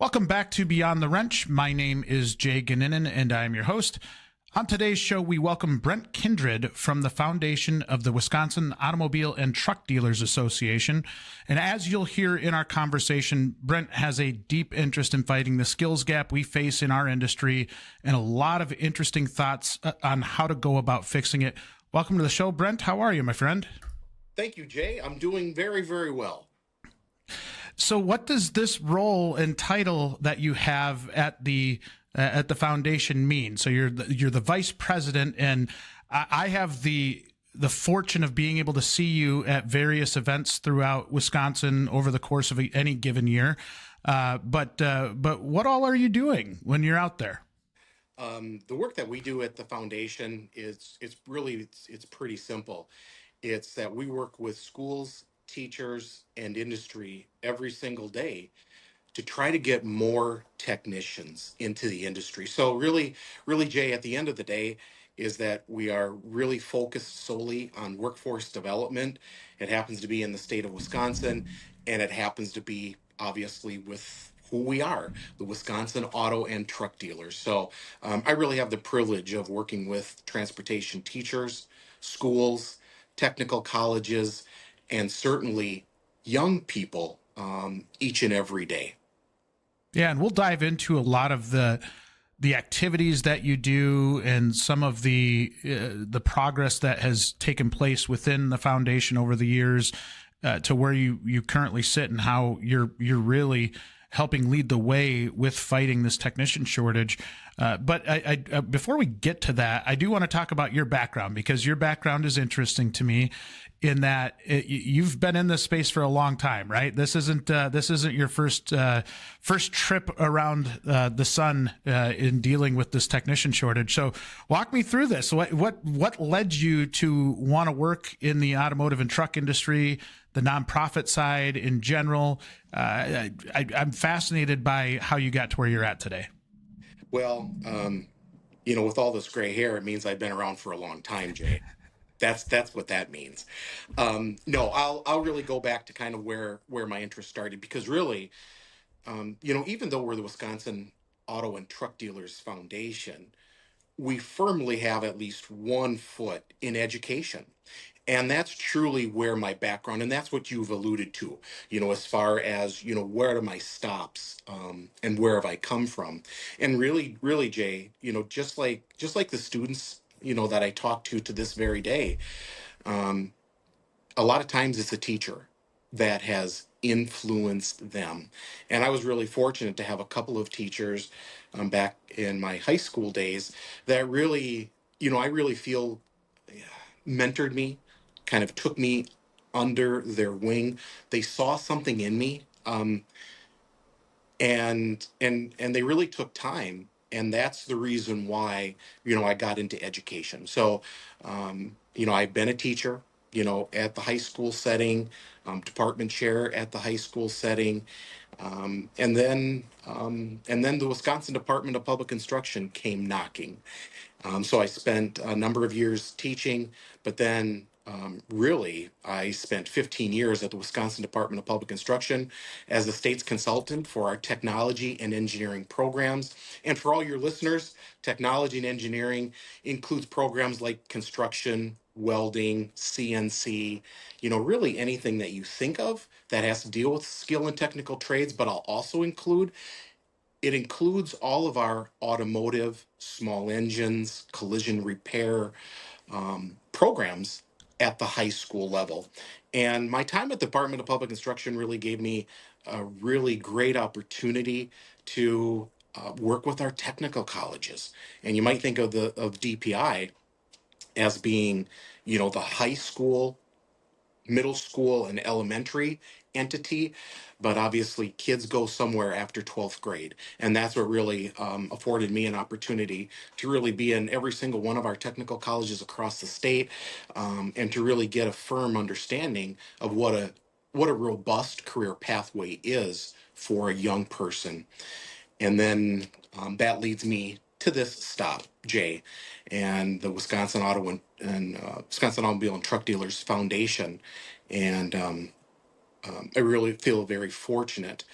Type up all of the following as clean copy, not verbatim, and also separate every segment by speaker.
Speaker 1: Welcome back to Beyond the Wrench. My name is Jay Goninen, and I am your host. On today's show, we welcome Brent Kindred from the foundation of the Wisconsin Automobile and Truck Dealers Association. And as you'll hear in our conversation, Brent has a deep interest in fighting the skills gap we face in our industry and a lot of interesting thoughts on how to go about fixing it. Welcome to the show, Brent. How are you, my friend?
Speaker 2: Thank you, Jay. I'm doing very, very well.
Speaker 1: So what does this role and title that you have at the foundation mean? So you're the vice president, and I have the fortune of being able to see you at various events throughout Wisconsin over the course of any given year. But what all are you doing when you're out there?
Speaker 2: The work that we do at the foundation is it's pretty simple. It's that we work with schools, teachers, and industry every single day to try to get more technicians into the industry. So really, Jay, at the end of the day, is that we are really focused solely on workforce development. It happens to be in the state of Wisconsin, and it happens to be obviously with who we are, the Wisconsin auto and truck dealers. So I really have the privilege of working with transportation teachers, schools, technical colleges, and certainly young people each and every day.
Speaker 1: Yeah, and we'll dive into a lot of the activities that you do and some of the progress that has taken place within the foundation over the years to where you currently sit and how you're really helping lead the way with fighting this technician shortage. But I before we get to that, I do want to talk about your background, because your background is interesting to me in that you've been in this space for a long time, right? This isn't your first trip around the sun in dealing with this technician shortage. So walk me through this. What led you to want to work in the automotive and truck industry, the nonprofit side in general? I'm fascinated by how you got to where you're at today.
Speaker 2: Well, with all this gray hair, it means I've been around for a long time, Jay. That's what that means. No, I'll really go back to kind of where my interest started, because really, even though we're the Wisconsin Auto and Truck Dealers Foundation, we firmly have at least one foot in education. And that's truly where my background, and that's what you've alluded to, as far as, where are my stops, and where have I come from? And really, Jay, just like the students, that I talk to this very day, um, a lot of times it's a teacher that has influenced them. And I was really fortunate to have a couple of teachers back in my high school days that really, I really feel mentored me, kind of took me under their wing. They saw something in me, and they really took time. And that's the reason why, I got into education. So, I've been a teacher, at the high school setting, department chair at the high school setting, and then the Wisconsin Department of Public Instruction came knocking. So I spent a number of years teaching, but then really I spent 15 years at the Wisconsin Department of Public Instruction as the state's consultant for our technology and engineering programs. And for all your listeners, technology and engineering includes programs like construction, welding, CNC, really anything that you think of that has to deal with skill and technical trades, but I'll also include it includes all of our automotive, small engines, collision repair programs at the high school level. And my time at the Department of Public Instruction really gave me a really great opportunity to work with our technical colleges. And you might think of DPI as being, the high school, middle school, and elementary entity, but obviously kids go somewhere after 12th grade. And that's what really afforded me an opportunity to really be in every single one of our technical colleges across the state, and to really get a firm understanding of what a robust career pathway is for a young person. And then that leads me to this stop, Jay, and the Wisconsin and Wisconsin Automobile and Truck Dealers Foundation. And I really feel very fortunate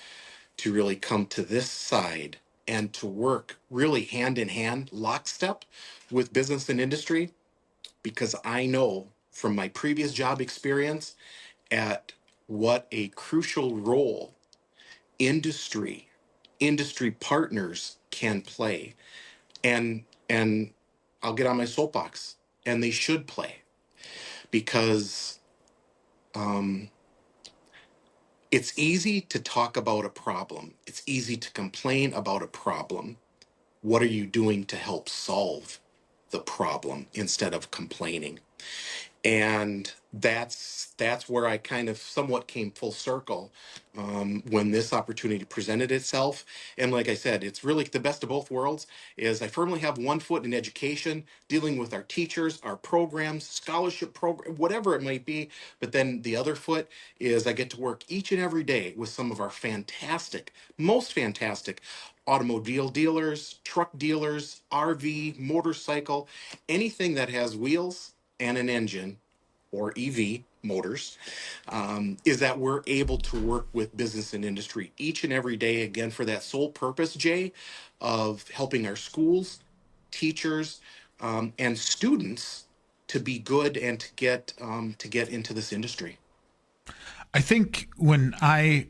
Speaker 2: to really come to this side and to work really hand in hand, lockstep with business and industry, because I know from my previous job experience at what a crucial role industry, industry partners can play. And I'll get on my soapbox, and they should play, because um, it's easy to talk about a problem. It's easy to complain about a problem. What are you doing to help solve the problem instead of complaining? And that's where I kind of somewhat came full circle when this opportunity presented itself. And like I said, it's really the best of both worlds. Is I firmly have one foot in education, dealing with our teachers, our programs, scholarship program, whatever it might be. But then the other foot is I get to work each and every day with some of our fantastic, most fantastic automobile dealers, truck dealers, RV, motorcycle, anything that has wheels and an engine, or EV motors, is that we're able to work with business and industry each and every day, again, for that sole purpose, Jay, of helping our schools, teachers, and students to be good and to get into this industry.
Speaker 1: I think when I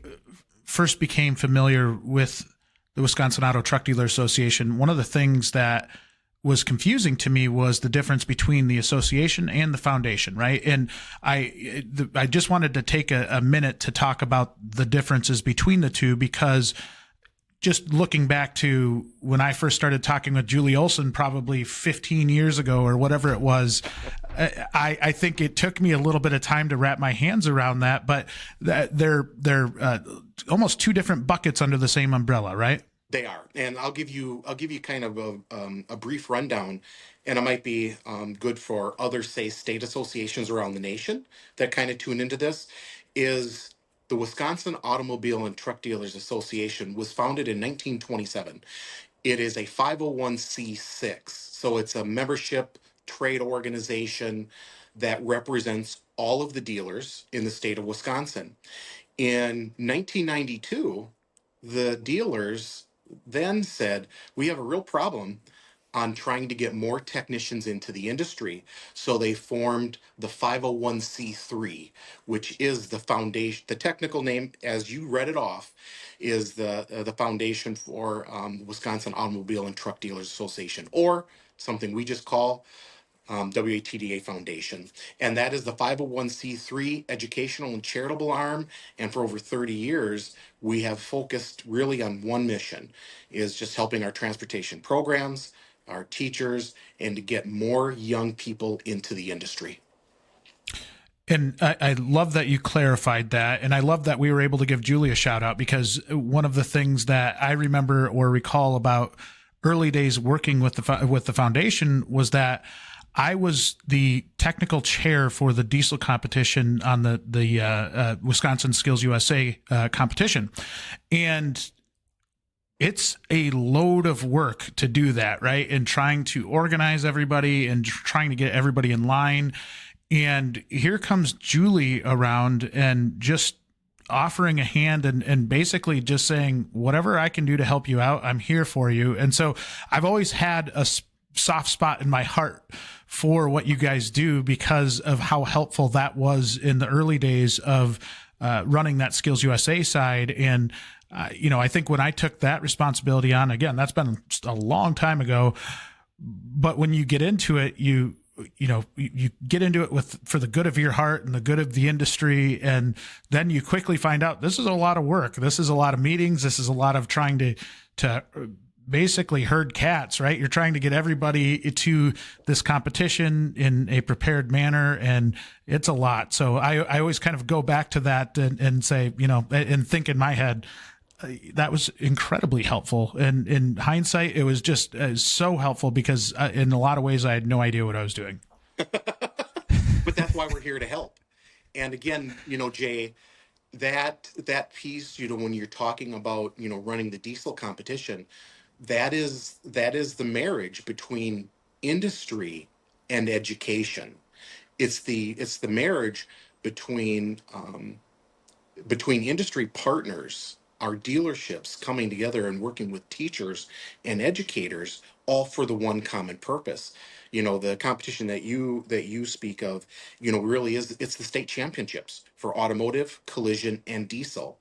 Speaker 1: first became familiar with the Wisconsin Auto Truck Dealer Association, one of the things that was confusing to me was the difference between the association and the foundation, right? And I just wanted to take a minute to talk about the differences between the two, because just looking back to when I first started talking with Julie Olson, probably 15 years ago or whatever it was, I think it took me a little bit of time to wrap my hands around that, but they're almost two different buckets under the same umbrella, right?
Speaker 2: They are, and I'll give you kind of a brief rundown, and it might be good for other, say, state associations around the nation that kind of tune into this. Is the Wisconsin Automobile and Truck Dealers Association was founded in 1927. It is a 501c6, so it's a membership trade organization that represents all of the dealers in the state of Wisconsin. In 1992, the dealers then said, we have a real problem on trying to get more technicians into the industry. So they formed the 501c3, which is the foundation. The technical name, as you read it off, is the foundation for Wisconsin Automobile and Truck Dealers Association, or something we just call WATDA Foundation. And that is the 501c3 educational and charitable arm. And for over 30 years, we have focused really on one mission, is just helping our transportation programs, our teachers, and to get more young people into the industry.
Speaker 1: And I love that you clarified that. And I love that we were able to give Julie a shout out, because one of the things that I remember or recall about early days working with the foundation was that I was the technical chair for the diesel competition on the Wisconsin Skills USA competition. And it's a load of work to do that, right? And trying to organize everybody and trying to get everybody in line. And here comes Julie around and just offering a hand and basically just saying, whatever I can do to help you out, I'm here for you. And so I've always had a soft spot in my heart for what you guys do, because of how helpful that was in the early days of running that Skills USA side. And I think when I took that responsibility on, again, that's been a long time ago, but when you get into it, you get into it for the good of your heart and the good of the industry. And then you quickly find out this is a lot of work. This is a lot of meetings. This is a lot of trying to basically herd cats, right? You're trying to get everybody to this competition in a prepared manner, and it's a lot. So I always kind of go back to that and say, and think in my head, that was incredibly helpful. And in hindsight, it was just so helpful, because in a lot of ways, I had no idea what I was doing.
Speaker 2: But that's why we're here to help. And again, Jay, that piece, when you're talking about, running the diesel competition, that is the marriage between industry and education. It's the marriage between industry partners our dealerships coming together and working with teachers and educators, all for the one common purpose. The competition that you speak of, really is, it's the state championships for automotive, collision, and diesel.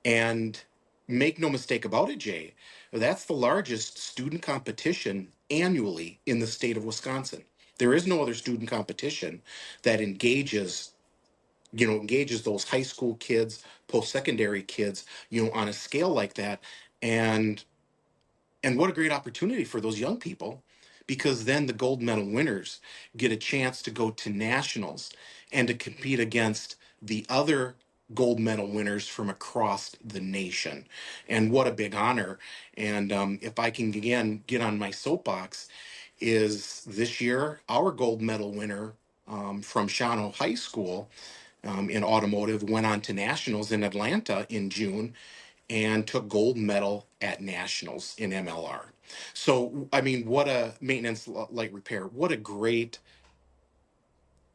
Speaker 2: And make no mistake about it, Jay, that's the largest student competition annually in the state of Wisconsin. There is no other student competition that engages those high school kids, post-secondary kids, on a scale like that. And what a great opportunity for those young people, because then the gold medal winners get a chance to go to nationals and to compete against the other gold medal winners from across the nation. And what a big honor. And if I can again get on my soapbox, is this year our gold medal winner from Shawano High School in automotive went on to nationals in Atlanta in June and took gold medal at nationals in MLR. So, I mean, what a maintenance light repair. What a great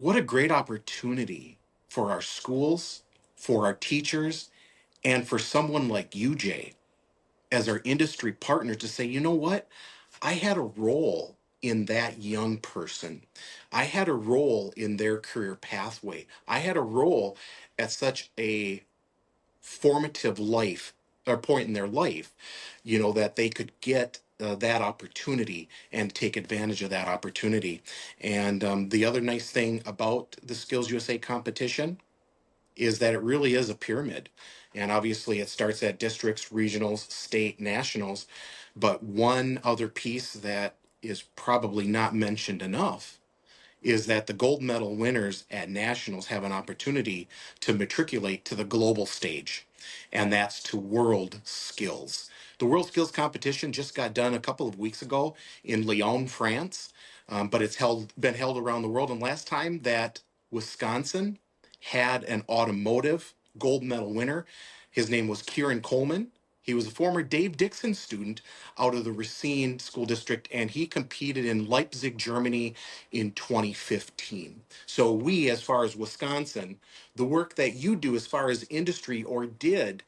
Speaker 2: opportunity for our schools, for our teachers, and for someone like you, Jay, as our industry partner, to say, you know what? I had a role in that young person. I had a role in their career pathway. I had a role at such a formative life or point in their life, that they could get that opportunity and take advantage of that opportunity. And the other nice thing about the Skills USA competition is that it really is a pyramid. And obviously, it starts at districts, regionals, state, nationals. But one other piece that is probably not mentioned enough is that the gold medal winners at nationals have an opportunity to matriculate to the global stage, and that's to World Skills. The World Skills competition just got done a couple of weeks ago in Lyon, France, but it's been held around the world. And last time that Wisconsin had an automotive gold medal winner, his name was Kieran Coleman. He was a former Dave Dixon student out of the Racine School District, and he competed in Leipzig, Germany in 2015. So we, as far as Wisconsin, the work that you do as far as industry or did,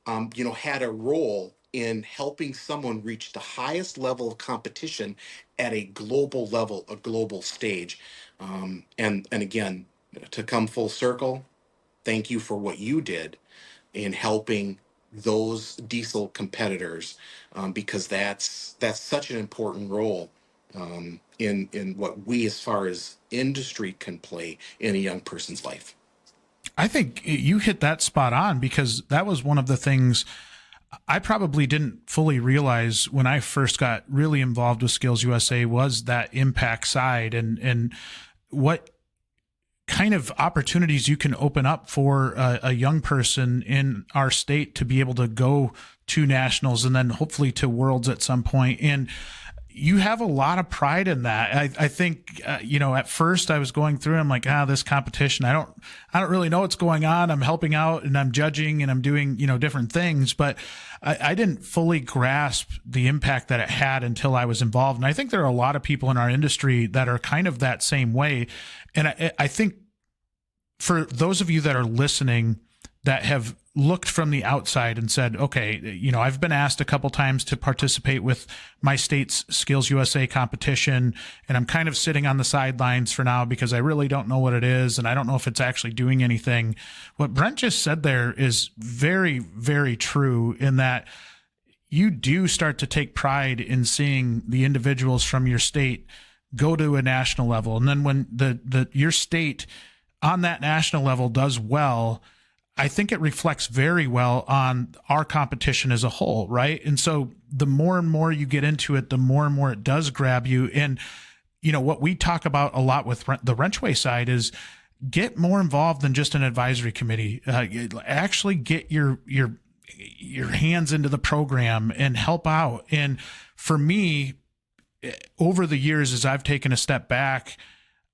Speaker 2: had a role in helping someone reach the highest level of competition at a global level, a global stage. And again, to come full circle, thank you for what you did in helping those diesel competitors, because that's such an important role in what we as far as industry can play in a young person's life.
Speaker 1: I think you hit that spot on, because that was one of the things I probably didn't fully realize when I first got really involved with Skills USA, was that impact side and what kind of opportunities you can open up for a young person in our state to be able to go to nationals and then hopefully to worlds at some point. And you have a lot of pride in that. I think, at first I was going through, I'm like, this competition, I don't really know what's going on. I'm helping out and I'm judging and I'm doing, different things, but I didn't fully grasp the impact that it had until I was involved. And I think there are a lot of people in our industry that are kind of that same way. And I think for those of you that are listening that have looked from the outside and said, okay, I've been asked a couple times to participate with my state's Skills USA competition, and I'm kind of sitting on the sidelines for now because I really don't know what it is, and I don't know if it's actually doing anything. What Brent just said there is very, very true, in that you do start to take pride in seeing the individuals from your state go to a national level. And then when your state on that national level does well, I think it reflects very well on our competition as a whole, right? And so the more and more you get into it, the more and more it does grab you. And, what we talk about a lot with the WrenchWay side is get more involved than just an advisory committee. Actually get your hands into the program and help out. And for me, over the years, as I've taken a step back,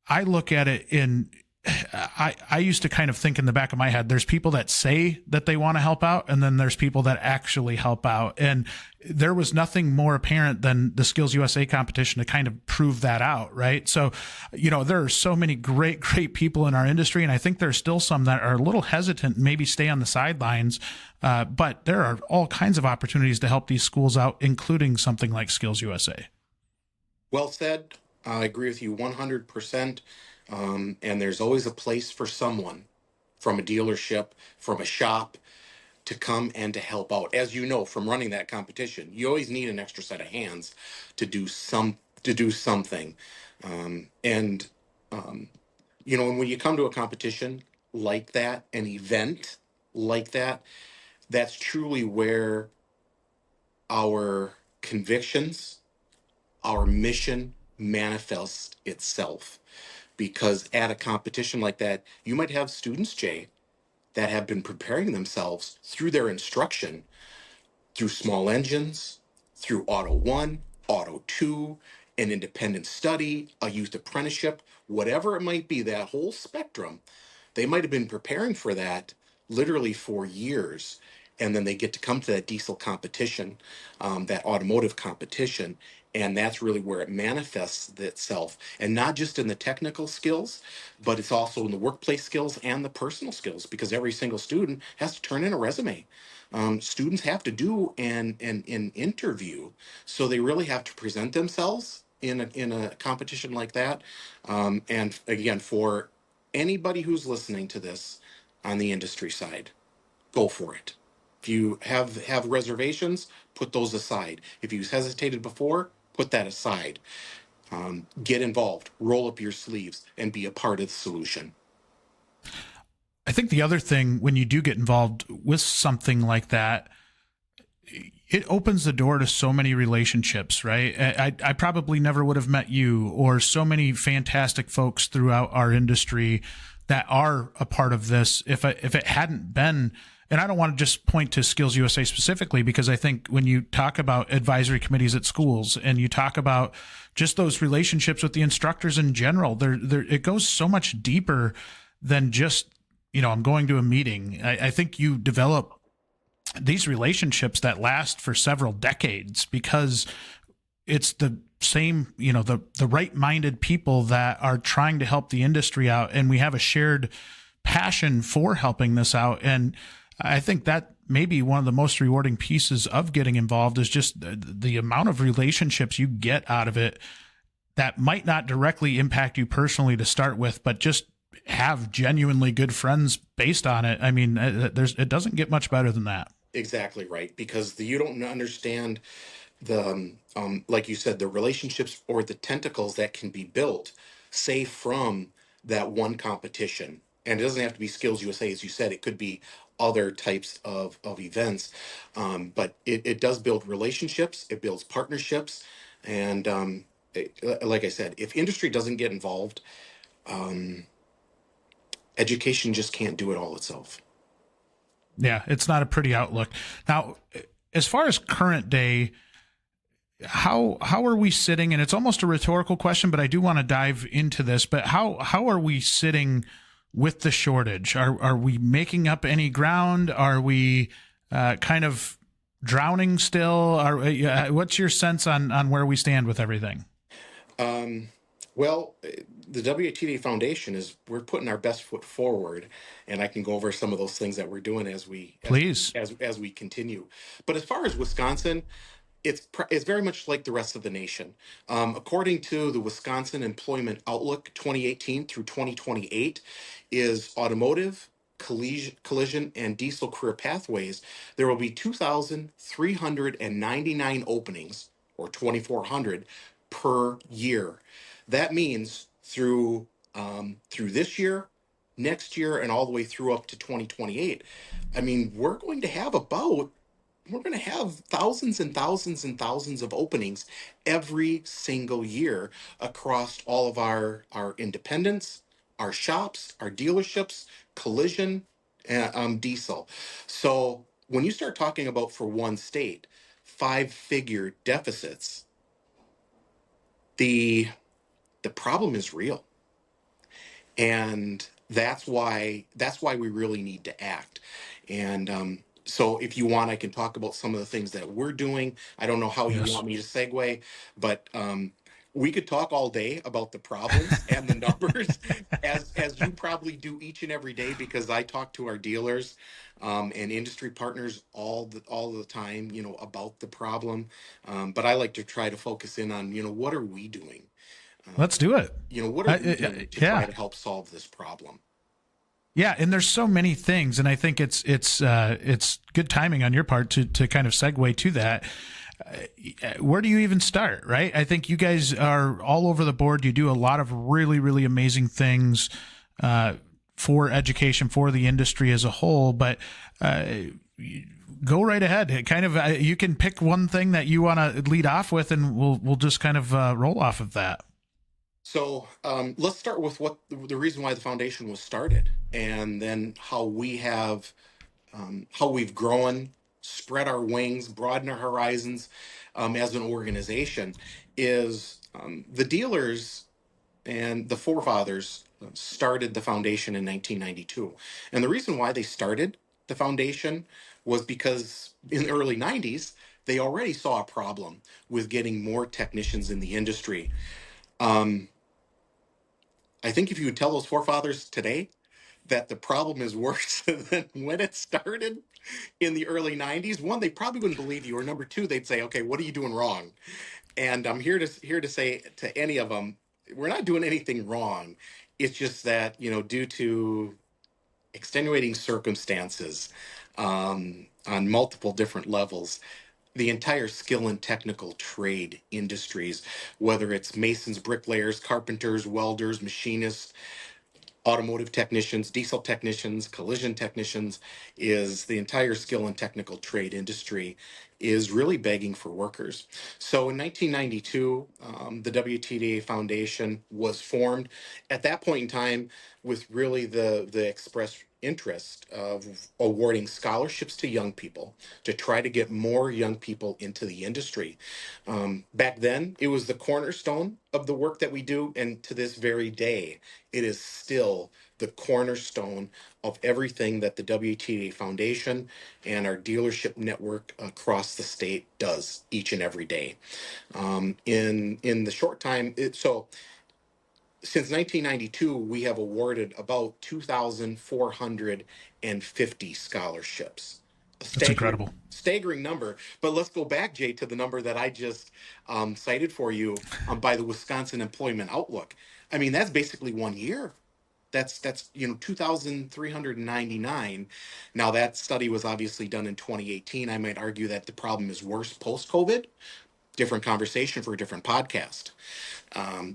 Speaker 1: I look at it in I used to kind of think in the back of my head, there's people that say that they want to help out, and then there's people that actually help out. And there was nothing more apparent than the Skills USA competition to kind of prove that out, right? So, there are so many great people in our industry, and I think there's still some that are a little hesitant and maybe stay on the sidelines. But there are all kinds of opportunities to help these schools out, including something like Skills USA.
Speaker 2: Well said. I agree with you 100%. And there's always a place for someone from a dealership, from a shop, to come and to help out. As you know from running that competition, you always need an extra set of hands to do something. And and when you come to a competition like that, an event like that, that's truly where our convictions, our mission manifests itself. Because at a competition like that, you might have students, Jay, that have been preparing themselves through their instruction, through small engines, through Auto 1, Auto 2, an independent study, a youth apprenticeship, whatever it might be, that whole spectrum. They might have been preparing for that literally for years. And then they get to come to that diesel competition, that automotive competition. And that's really where it manifests itself. And not just in the technical skills, but it's also in the workplace skills and the personal skills, because every single student has to turn in a resume. Students have to do an interview. So they really have to present themselves in a competition like that. And again, for anybody who's listening to this on the industry side, go for it. If you have reservations, put those aside. If you hesitated before, put that aside. Get involved, roll up your sleeves, and be a part of the solution.
Speaker 1: I think the other thing, when you do get involved with something like that, it opens the door to so many relationships, right? I probably never would have met you or so many fantastic folks throughout our industry that are a part of this if it hadn't been. And I don't want to just point to Skills USA specifically, because I think when you talk about advisory committees at schools and you talk about just those relationships with the instructors in general, it goes so much deeper than just, I'm going to a meeting. I think you develop these relationships that last for several decades because it's the same, the right-minded people that are trying to help the industry out. And we have a shared passion for helping this out. And I think that may be one of the most rewarding pieces of getting involved is just the amount of relationships you get out of it that might not directly impact you personally to start with, but just have genuinely good friends based on it. I mean, it doesn't get much better than that.
Speaker 2: Exactly right, because you don't understand the like you said, the relationships or the tentacles that can be built, say from that one competition. And it doesn't have to be Skills USA, as you said. It could be other types of events, but it does build relationships. It builds partnerships, and like I said, if industry doesn't get involved, education just can't do it all itself.
Speaker 1: Yeah, it's not a pretty outlook. Now, as far as current day, how are we sitting? And it's almost a rhetorical question, but I do want to dive into this. But how are we sitting with the shortage? Are we making up any ground? Are we kind of drowning still? What's your sense on where we stand with everything?
Speaker 2: Well, the WATD Foundation we're putting our best foot forward, and I can go over some of those things that we're doing
Speaker 1: Please.
Speaker 2: as we continue. But as far as Wisconsin, it's very much like the rest of the nation. According to the Wisconsin Employment Outlook 2018 through 2028, is automotive, collision, and diesel career pathways. There will be 2,399 openings, or 2,400 per year. That means through this year, next year, and all the way through up to 2028. I mean, we're going to have thousands and thousands and thousands of openings every single year across all of our independents, our shops, our dealerships, collision, and diesel. So when you start talking about, for one state, five-figure deficits, the the problem is real. And that's why we really need to act. And so if you want, I can talk about some of the things that we're doing. I don't know how you
Speaker 1: Yes.
Speaker 2: want me to segue, but we could talk all day about the problems and the numbers, as you probably do each and every day, because I talk to our dealers and industry partners all the time, about the problem. But I like to try to focus in on, what are we doing?
Speaker 1: Let's do it.
Speaker 2: What are we doing to try
Speaker 1: Yeah.
Speaker 2: to help solve this problem?
Speaker 1: Yeah, and there's so many things, and I think it's good timing on your part to kind of segue to that. Where do you even start, right? I think you guys are all over the board. You do a lot of really, really amazing things for education, for the industry as a whole. But go right ahead. Kind of, you can pick one thing that you want to lead off with, and we'll just kind of roll off of that.
Speaker 2: So let's start with what the reason why the foundation was started, and then how we've grown, spread our wings, broaden our horizons as an organization. Is the dealers and the forefathers started the foundation in 1992, and the reason why they started the foundation was because in the early 90s they already saw a problem with getting more technicians in the industry. Um, I think if you would tell those forefathers today that the problem is worse than when it started in the early 90s, one, they probably wouldn't believe you, or number two, they'd say, okay, what are you doing wrong? And I'm here to say to any of them, we're not doing anything wrong. It's just that, due to extenuating circumstances on multiple different levels, the entire skill and technical trade industries, whether it's masons, bricklayers, carpenters, welders, machinists, automotive technicians, diesel technicians, collision technicians, is the entire skill and technical trade industry is really begging for workers. So in 1992, the WTDA Foundation was formed at that point in time with really the express interest of awarding scholarships to young people to try to get more young people into the industry. Back then, it was the cornerstone of the work that we do, and to this very day, it is still the cornerstone of everything that the WTA Foundation and our dealership network across the state does each and every day. In the short time, so since 1992, we have awarded about 2,450 scholarships. A
Speaker 1: That's incredible.
Speaker 2: staggering number. But let's go back, Jay, to the number that I just cited for you by the Wisconsin Employment Outlook. I mean, that's basically 1 year. That's 2,399. Now that study was obviously done in 2018. I might argue that the problem is worse post COVID. Different conversation for a different podcast.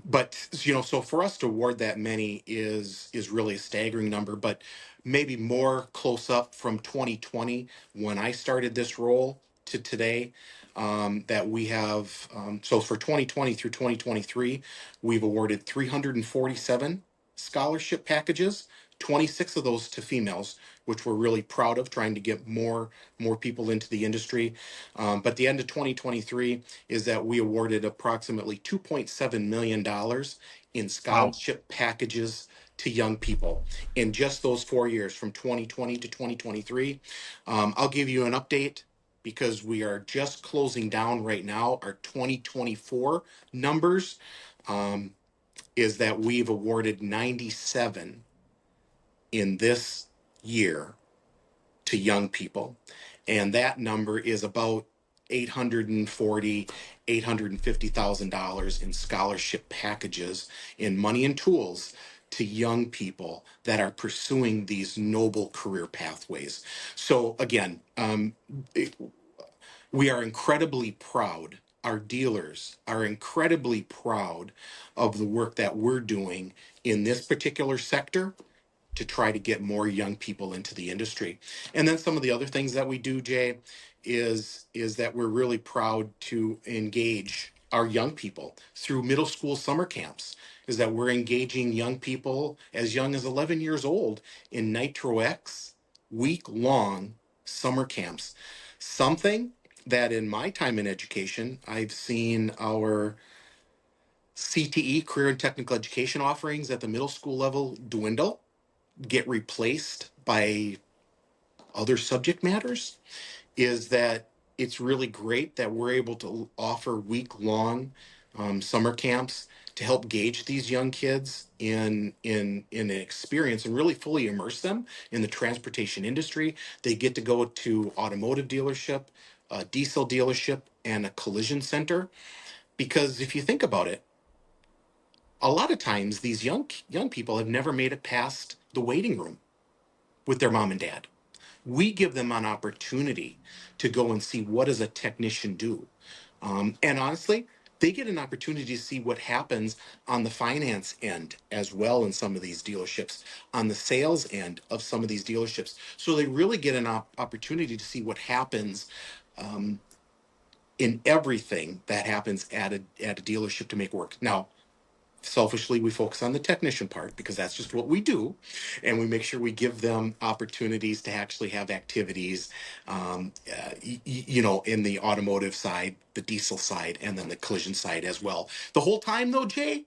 Speaker 2: But so for us to award that many is really a staggering number. But maybe more close up from 2020 when I started this role to today, that we have. So for 2020 through 2023, we've awarded 347 scholarship packages. 26 of those to females, which we're really proud of, trying to get more people into the industry. But the end of 2023 is that we awarded approximately $2.7 million in
Speaker 1: Wow.
Speaker 2: scholarship packages to young people in just those 4 years, from 2020 to 2023. I'll give you an update because we are just closing down right now our 2024 numbers. Is that we've awarded 97 in this year to young people. And that number is about 840, $850,000 in scholarship packages in money and tools to young people that are pursuing these noble career pathways. So again, we are incredibly proud. Our dealers are incredibly proud of the work that we're doing in this particular sector to try to get more young people into the industry. And then some of the other things that we do, Jay, is that we're really proud to engage our young people through middle school summer camps. Is that we're engaging young people as young as 11 years old in Nitro X week-long summer camps. Something that in my time in education, I've seen our CTE, career and technical education offerings at the middle school level dwindle get replaced by other subject matters is that it's really great that we're able to offer week-long summer camps to help gauge these young kids in an experience and really fully immerse them in the transportation industry. They get to go to automotive dealership, a diesel dealership, and a collision center. Because if you think about it, a lot of times these young people have never made it past the waiting room with their mom and dad. We give them an opportunity to go and see what does a technician do. And honestly, they get an opportunity to see what happens on the finance end as well in some of these dealerships, on the sales end of some of these dealerships. So they really get an opportunity to see what happens in everything that happens at a dealership to make work. Now, selfishly, we focus on the technician part because that's just what we do, and we make sure we give them opportunities to actually have activities, in the automotive side, the diesel side, and then the collision side as well. The whole time, though, Jay,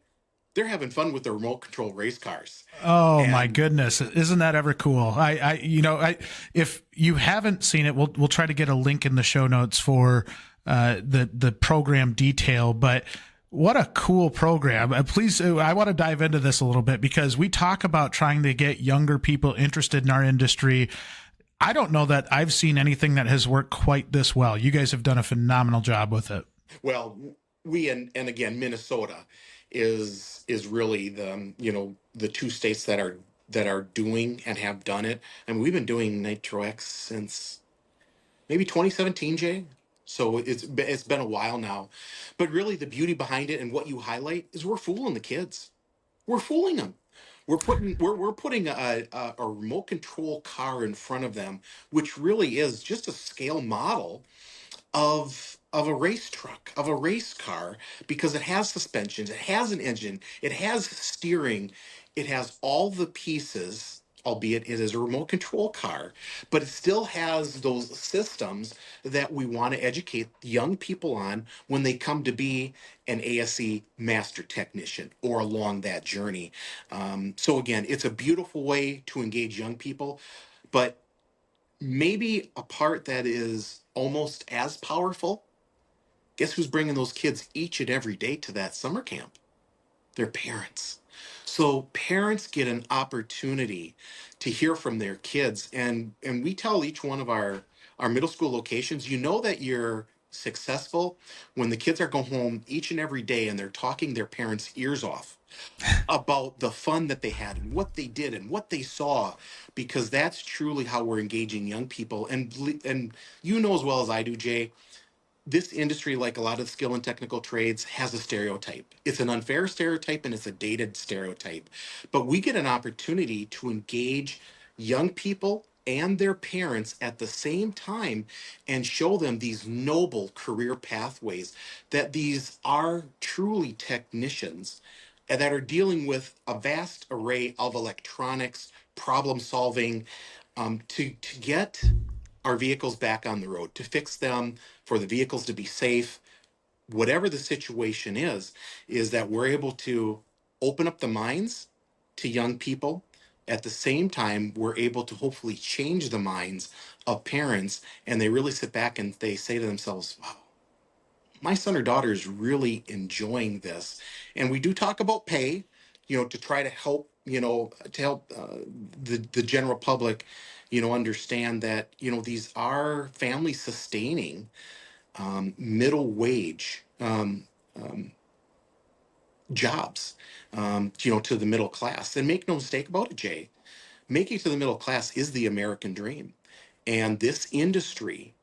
Speaker 2: they're having fun with the remote control race cars.
Speaker 1: Oh my
Speaker 2: And
Speaker 1: goodness. Isn't that ever cool? If you haven't seen it, we'll try to get a link in the show notes for the program detail, but what a cool program. Please, I want to dive into this a little bit because we talk about trying to get younger people interested in our industry. I don't know that I've seen anything that has worked quite this well. You guys have done a phenomenal job with it.
Speaker 2: well, we and again, Minnesota is really the two states that are doing and have done it. I mean, we've been doing Nitro X since maybe 2017, Jay. So it's been a while now, but really the beauty behind it and what you highlight is we're fooling the kids. We're fooling them. We're putting a remote control car in front of them, which really is just a scale model of a race truck, of a race car, because it has suspensions, it has an engine, it has steering, it has all the pieces, albeit it is a remote control car, but it still has those systems that we want to educate young people on when they come to be an ASE master technician or along that journey. So again, it's a beautiful way to engage young people, but maybe a part that is almost as powerful. Guess who's bringing those kids each and every day to that summer camp? Their parents. So parents get an opportunity to hear from their kids, and we tell each one of our middle school locations, you know that you're successful when the kids are going home each and every day and they're talking their parents' ears off about the fun that they had and what they did and what they saw, because that's truly how we're engaging young people. And you know as well as I do, Jay, this industry, like a lot of skill and technical trades, has a stereotype. It's an unfair stereotype and it's a dated stereotype. But we get an opportunity to engage young people and their parents at the same time and show them these noble career pathways, that these are truly technicians and that are dealing with a vast array of electronics, problem solving, to get our vehicles back on the road, to fix them, for the vehicles to be safe, whatever the situation is that we're able to open up the minds to young people. At the same time, we're able to hopefully change the minds of parents, and they really sit back and they say to themselves, wow, my son or daughter is really enjoying this. And we do talk about pay, to try to help, the general public, understand that, these are family sustaining, middle wage jobs, to the middle class. And make no mistake about it, Jay, making it to the middle class is the American dream. And this industry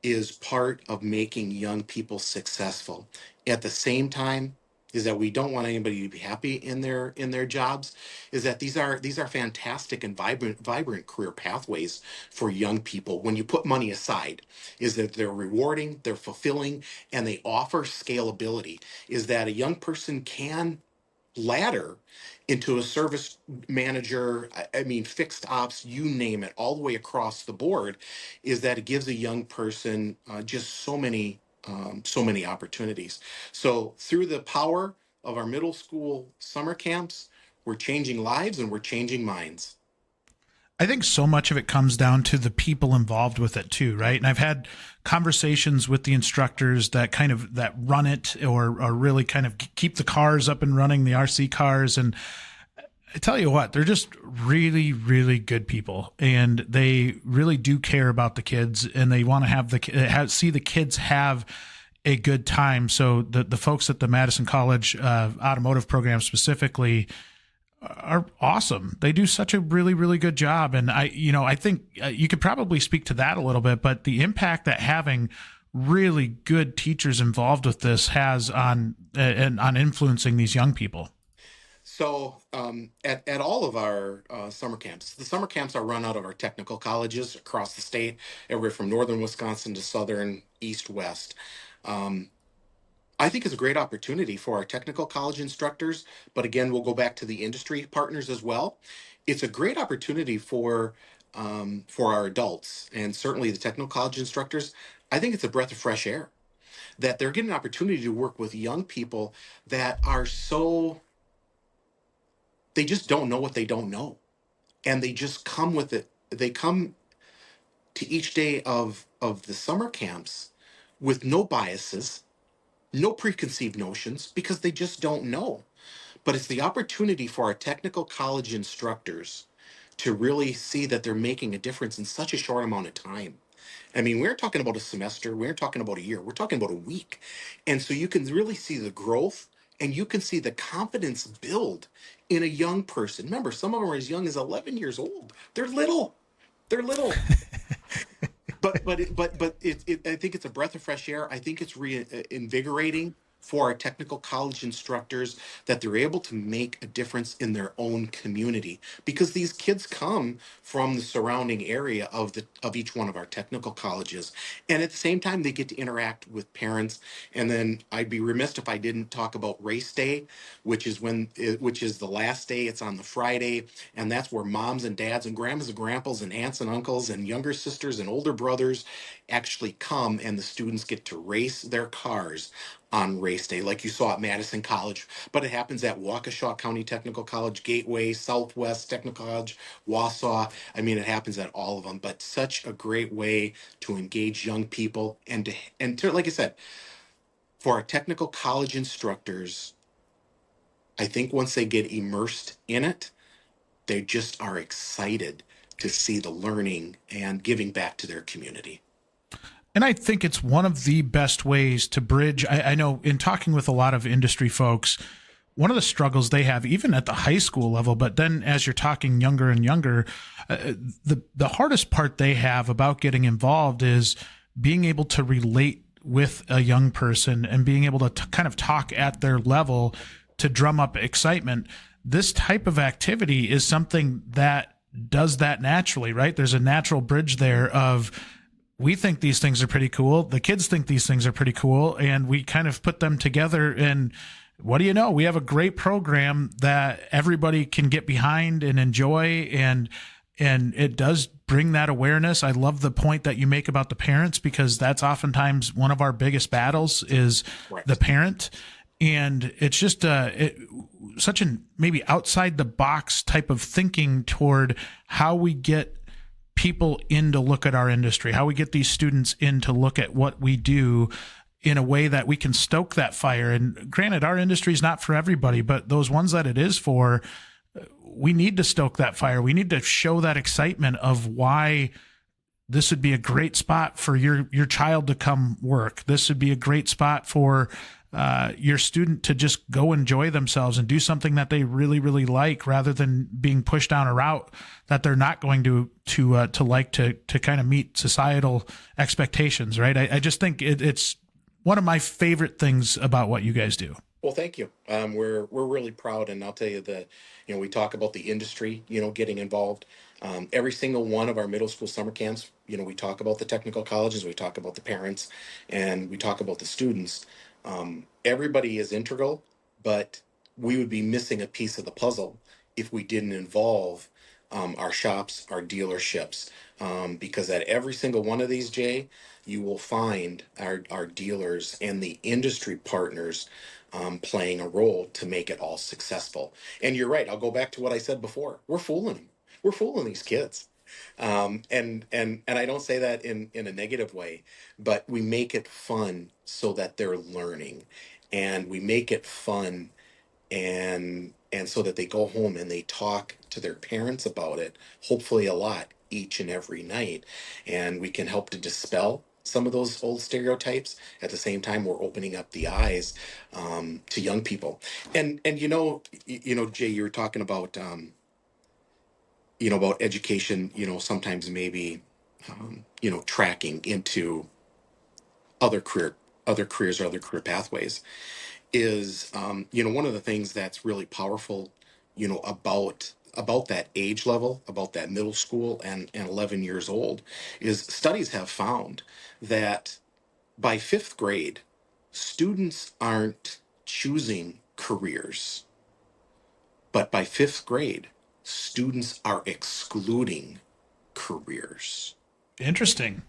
Speaker 2: is part of making young people successful. At the same time, is that we don't want anybody to be happy in their jobs. Is that these are fantastic and vibrant career pathways for young people. When you put money aside, is that they're rewarding, they're fulfilling, and they offer scalability. Is that a young person can ladder into a service manager, I mean, fixed ops, you name it, all the way across the board, is that it gives a young person just so many opportunities. So through the power of our middle school summer camps, we're changing lives and we're changing minds.
Speaker 1: I think so much of it comes down to the people involved with it too, right? And I've had conversations with the instructors that kind of that run it or really kind of keep the cars up and running, the RC cars. And I tell you what, they're just really, really good people, and they really do care about the kids, and they want to see the kids have a good time. So the folks at the Madison College automotive program specifically are awesome. They do such a really, really good job. And I think you could probably speak to that a little bit, but the impact that having really good teachers involved with this has on and on influencing these young people.
Speaker 2: So at all of our summer camps, the summer camps are run out of our technical colleges across the state, everywhere from northern Wisconsin to southern, east, west. Um, I think it's a great opportunity for our technical college instructors, but again, we'll go back to the industry partners as well. It's a great opportunity for our adults and certainly the technical college instructors. I think it's a breath of fresh air that they're getting an opportunity to work with young people that are so they just don't know what they don't know, and they just come with it. They come to each day of the summer camps with no biases, no preconceived notions, because they just don't know. But it's the opportunity for our technical college instructors to really see that they're making a difference in such a short amount of time. I mean, we're talking about a semester, we're talking about a year, we're talking about a week. And so you can really see the growth and you can see the confidence build in a young person. Remember, some of them are as young as 11 years old. They're little. They're little. I think it's a breath of fresh air. I think it's invigorating for our technical college instructors that they're able to make a difference in their own community because these kids come from the surrounding area of each one of our technical colleges, and at the same time they get to interact with parents. And then I'd be remiss if I didn't talk about race day, which is the last day. It's on the Friday, and that's where moms and dads and grandmas and grandpas and aunts and uncles and younger sisters and older brothers actually come, and the students get to race their cars on race day, like you saw at Madison College. But it happens at Waukesha County Technical College, Gateway, Southwest Technical College, Wausau. I mean, it happens at all of them. But such a great way to engage young people and to, like I said, for our technical college instructors, I think once they get immersed in it, they just are excited to see the learning and giving back to their community.
Speaker 1: And I think it's one of the best ways to bridge. I know in talking with a lot of industry folks, one of the struggles they have, even at the high school level, but then as you're talking younger and younger, the hardest part they have about getting involved is being able to relate with a young person and being able to kind of talk at their level to drum up excitement. This type of activity is something that does that naturally, right? There's a natural bridge there of we think these things are pretty cool. The kids think these things are pretty cool. And we kind of put them together. And what do you know? We have a great program that everybody can get behind and enjoy. And it does bring that awareness. I love the point that you make about the parents, because that's oftentimes one of our biggest battles is
Speaker 2: Right.
Speaker 1: the parent. And it's just such a maybe outside the box type of thinking toward how we get people in to look at our industry, how we get these students in to look at what we do in a way that we can stoke that fire. And granted, our industry is not for everybody, but those ones that it is for, we need to stoke that fire. We need to show that excitement of why this would be a great spot for your child to come work. This would be a great spot for your student to just go enjoy themselves and do something that they really, really like, rather than being pushed down a route that they're not going to like to kind of meet societal expectations. Right. I just think it's one of my favorite things about what you guys do.
Speaker 2: Well, thank you. We're really proud, and I'll tell you that we talk about the industry, getting involved. Every single one of our middle school summer camps, we talk about the technical colleges, we talk about the parents, and we talk about the students. Everybody is integral, but we would be missing a piece of the puzzle if we didn't involve our shops, our dealerships, because at every single one of these, Jay, you will find our dealers and the industry partners playing a role to make it all successful. And you're right. I'll go back to what I said before. We're fooling them. we're fooling these kids. And I don't say that in a negative way, but we make it fun so that they're learning, and we make it fun and so that they go home and they talk to their parents about it, hopefully a lot each and every night, and we can help to dispel some of those old stereotypes. At the same time, we're opening up the eyes to young people. And Jay, you were talking about about education, sometimes maybe tracking into other career other careers or other career pathways is one of the things that's really powerful about that age level, about that middle school and 11 years old, is studies have found that by fifth grade, students aren't choosing careers, but by fifth grade, students are excluding careers.
Speaker 1: Interesting.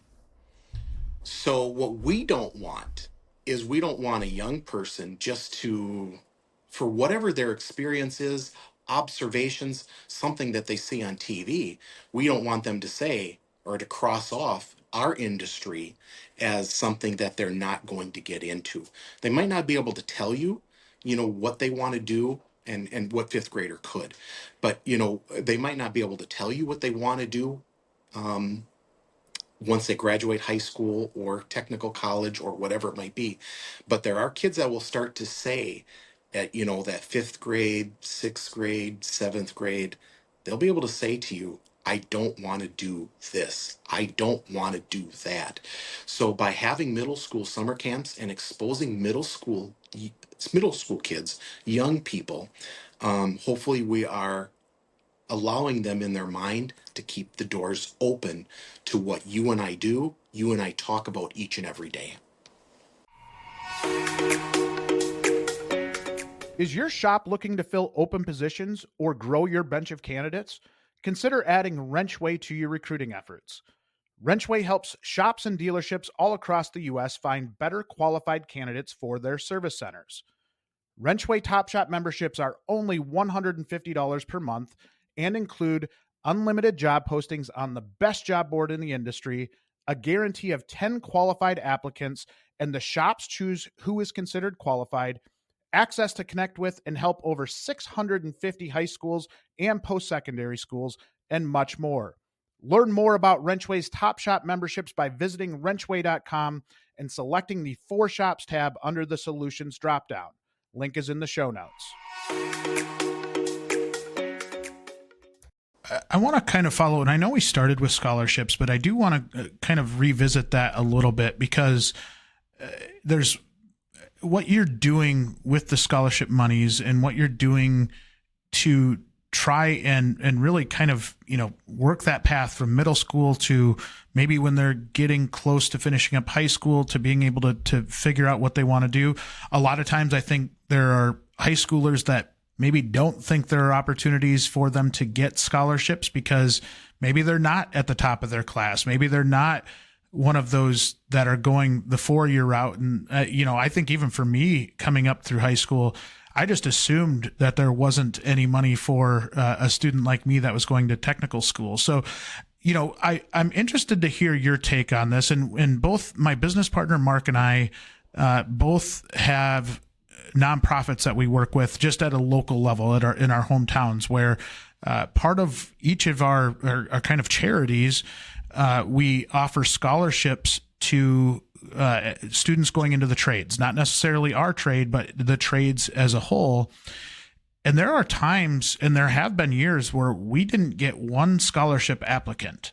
Speaker 2: So what we don't want is we don't want a young person just to, for whatever their experience is, observations, something that they see on TV, we don't want them to say or to cross off our industry as something that they're not going to get into. They might not be able to tell you, what they want to do and what fifth grader could, but they might not be able to tell you what they want to do once they graduate high school or technical college or whatever it might be. But there are kids that will start to say at, that fifth grade, sixth grade, seventh grade, they'll be able to say to you, I don't want to do this. I don't want to do that. So by having middle school summer camps and exposing middle school kids, young people, hopefully we are allowing them in their mind to keep the doors open to what you and I do, you and I talk about each and every day.
Speaker 1: Is your shop looking to fill open positions or grow your bench of candidates? Consider adding WrenchWay to your recruiting efforts. WrenchWay helps shops and dealerships all across the U.S. find better qualified candidates for their service centers. WrenchWay Top Shop memberships are only $150 per month and include unlimited job postings on the best job board in the industry, a guarantee of 10 qualified applicants, and the shops choose who is considered qualified, access to connect with and help over 650 high schools and post-secondary schools, and much more. Learn more about WrenchWay's Top Shop memberships by visiting WrenchWay.com and selecting the For Shops tab under the Solutions dropdown. Link is in the show notes. I want to kind of follow, and I know we started with scholarships, but I do want to kind of revisit that a little bit because there's what you're doing with the scholarship monies and what you're doing to try and really kind of, work that path from middle school to maybe when they're getting close to finishing up high school to being able to figure out what they want to do. A lot of times I think there are high schoolers that maybe don't think there are opportunities for them to get scholarships because maybe they're not at the top of their class. Maybe they're not one of those that are going the 4-year route. And, I think even for me coming up through high school, I just assumed that there wasn't any money for a student like me that was going to technical school. So, I'm interested to hear your take on this. And both my business partner, Mark, and I both have nonprofits that we work with just at a local level in our hometowns where part of each of our kind of charities, we offer scholarships to students going into the trades, not necessarily our trade, but the trades as a whole. And there are times, and there have been years where we didn't get one scholarship applicant.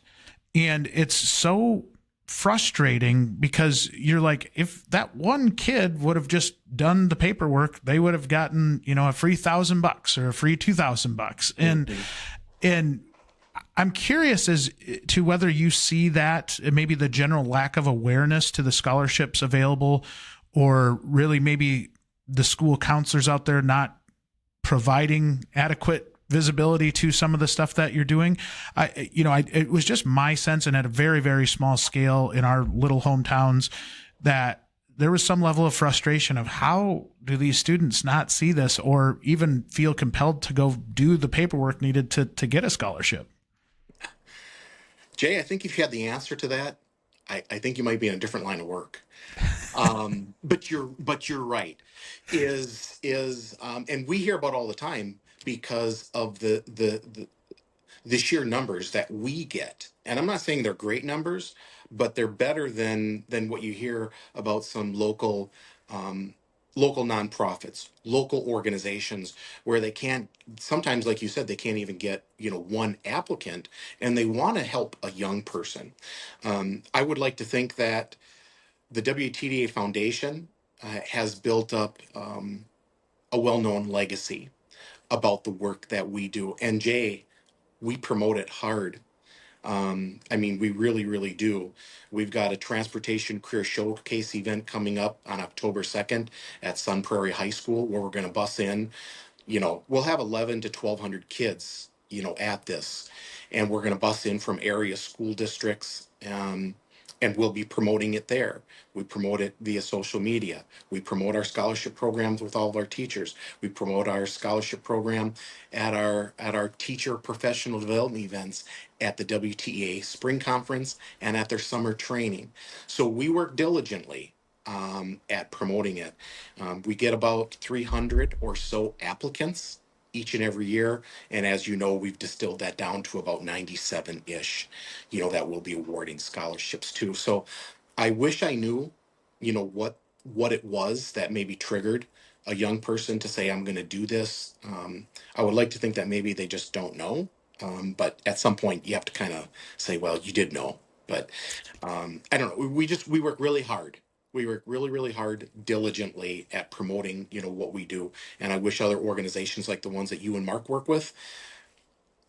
Speaker 1: And it's so frustrating because you're like, if that one kid would have just done the paperwork, they would have gotten, a free $1,000 or a free $2,000. And I'm curious as to whether you see that maybe the general lack of awareness to the scholarships available, or really maybe the school counselors out there not providing adequate visibility to some of the stuff that you're doing. It was just my sense, and at a very, very small scale in our little hometowns, that there was some level of frustration of how do these students not see this or even feel compelled to go do the paperwork needed to get a scholarship?
Speaker 2: Jay, I think if you had the answer to that, I think you might be in a different line of work. But you're right. And we hear about all the time because of the sheer numbers that we get. And I'm not saying they're great numbers, but they're better than what you hear about some um, local nonprofits, local organizations where they can't, sometimes, like you said, they can't even get, one applicant, and they want to help a young person. I would like to think that the WTDA Foundation has built up a well-known legacy about the work that we do. And Jay, we promote it hard. I mean, we really, really do. We've got a transportation career showcase event coming up on October 2nd at Sun Prairie High School, where we're going to bus in. We'll have 11 to 1,200 kids, at this, and we're going to bus in from area school districts. And we'll be promoting it there. We promote it via social media. We promote our scholarship programs with all of our teachers. We promote our scholarship program at our teacher professional development events at the WTEA Spring Conference and at their summer training. So we work diligently at promoting it. We get about 300 or so applicants each and every year. And as you know, we've distilled that down to about 97-ish, that we'll be awarding scholarships to. So I wish I knew, what it was that maybe triggered a young person to say, I'm going to do this. I would like to think that maybe they just don't know. But at some point you have to kind of say, well, you did know. But I don't know. We work really hard. We work really, really hard, diligently at promoting, what we do. And I wish other organizations like the ones that you and Mark work with,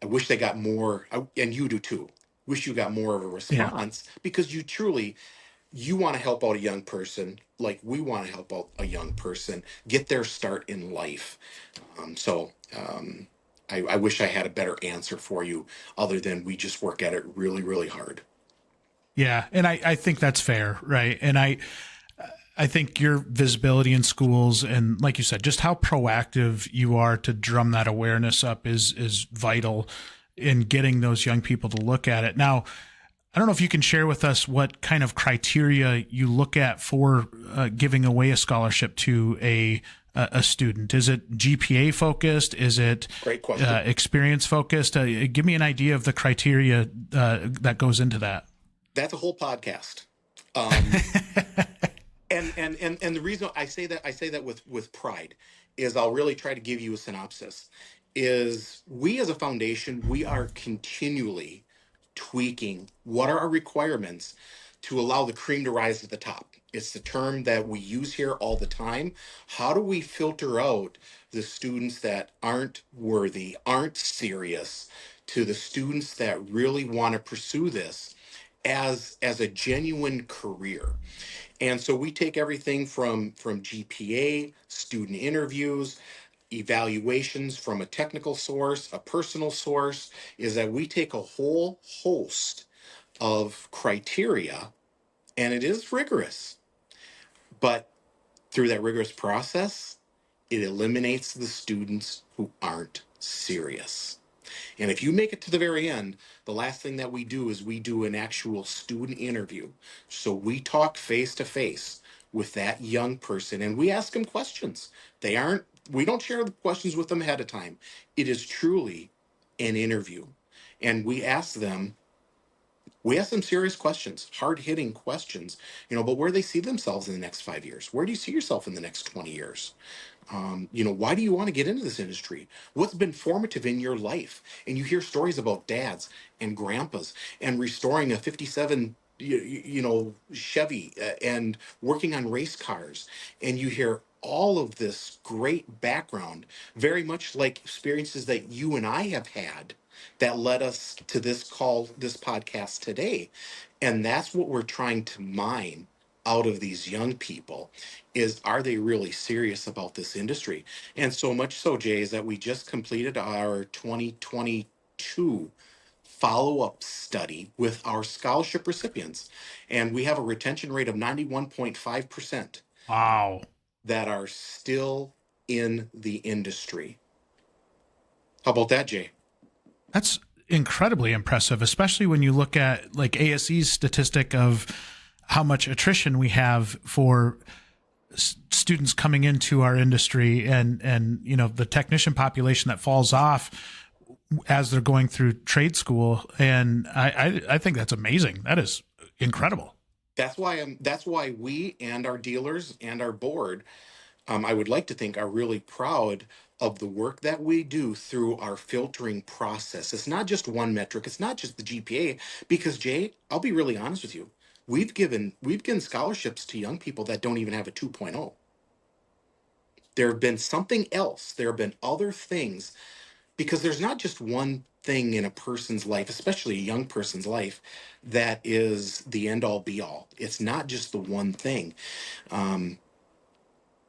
Speaker 2: I wish they got more, and you do too. Wish you got more of a
Speaker 1: Yeah.
Speaker 2: response because you want to help out a young person like we want to help out a young person get their start in life. I wish I had a better answer for you other than we just work at it really, really hard.
Speaker 1: Yeah. And I think that's fair. Right. And I think your visibility in schools and, like you said, just how proactive you are to drum that awareness up is vital in getting those young people to look at it. Now, I don't know if you can share with us what kind of criteria you look at for giving away a scholarship to a student. Is it GPA focused? Is it
Speaker 2: Great question.
Speaker 1: experience focused? Give me an idea of the criteria that goes into that.
Speaker 2: That's a whole podcast. Um, and the reason I say that with pride is I'll really try to give you a synopsis. Is we as a foundation, we are continually tweaking what are our requirements to allow the cream to rise to the top. It's the term that we use here all the time. How do we filter out the students that aren't worthy, aren't serious, to the students that really want to pursue this as a genuine career? And so we take everything from GPA, student interviews, evaluations from a technical source, a personal source, is that we take a whole host of criteria, and it is rigorous. But through that rigorous process, it eliminates the students who aren't serious. And if you make it to the very end, the last thing that we do is we do an actual student interview. So we talk face to face with that young person and we ask them questions. We don't share the questions with them ahead of time. It is truly an interview. And we ask them serious questions, hard hitting questions, but where they see themselves in the next 5 years. Where do you see yourself in the next 20 years? Why do you want to get into this industry? What's been formative in your life? And you hear stories about dads and grandpas and restoring a 57 Chevy and working on race cars. And you hear all of this great background, very much like experiences that you and I have had that led us to this podcast today. And that's what we're trying to mine out of these young people is, are they really serious about this industry? And so much so, Jay, is that we just completed our 2022 follow-up study with our scholarship recipients, and we have a retention rate of 91.5%
Speaker 1: Wow.
Speaker 2: that are still in the industry. How about that, Jay?
Speaker 1: That's incredibly impressive, especially when you look at like ASE's statistic of how much attrition we have for students coming into our industry, and you know, the technician population that falls off as they're going through trade school. And I think that's amazing. That is incredible.
Speaker 2: That's why we and our dealers and our board, I would like to think, are really proud of the work that we do through our filtering process. It's not just one metric. It's not just the GPA. Because Jay, I'll be really honest with you. We've given scholarships to young people that don't even have a 2.0. There have been something else. There have been other things, because there's not just one thing in a person's life, especially a young person's life, that is the end all be all. It's not just the one thing. Um,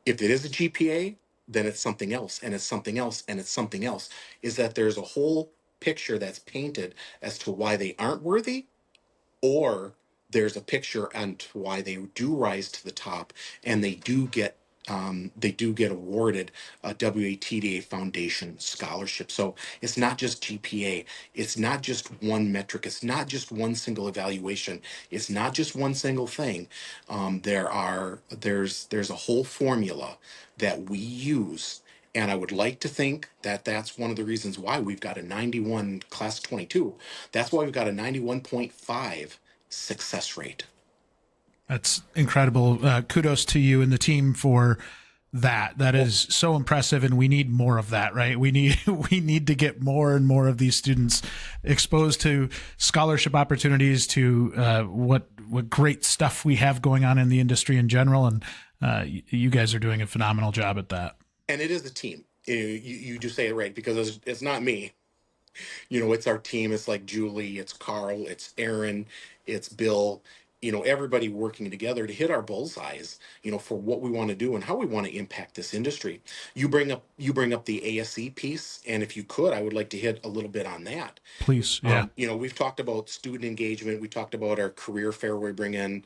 Speaker 2: if it is a GPA, then it's something else, and it's something else, and it's something else. Is that there's a whole picture that's painted as to why they aren't worthy, or there's a picture on to why they do rise to the top, and they do get awarded a WATDA Foundation scholarship. So it's not just GPA. It's not just one metric. It's not just one single evaluation. It's not just one single thing. There's a whole formula that we use. And I would like to think that that's one of the reasons why we've got a 91 class 22. That's why we've got a 91.5 success rate.
Speaker 1: That's incredible. Kudos to you and the team for that. That is so impressive, and we need more of that, right? We need we need to get more and more of these students exposed to scholarship opportunities, to what great stuff we have going on in the industry in general, and you guys are doing a phenomenal job at that.
Speaker 2: And it is a team. You do say it right, because it's not me. It's our team. It's like Julie, it's Carl, it's Aaron, it's Bill, everybody working together to hit our bullseyes, for what we want to do and how we want to impact this industry. You bring up the ASE piece, and if you could, I would like to hit a little bit on that.
Speaker 1: Please, yeah.
Speaker 2: We've talked about student engagement. We talked about our career fair where we bring in,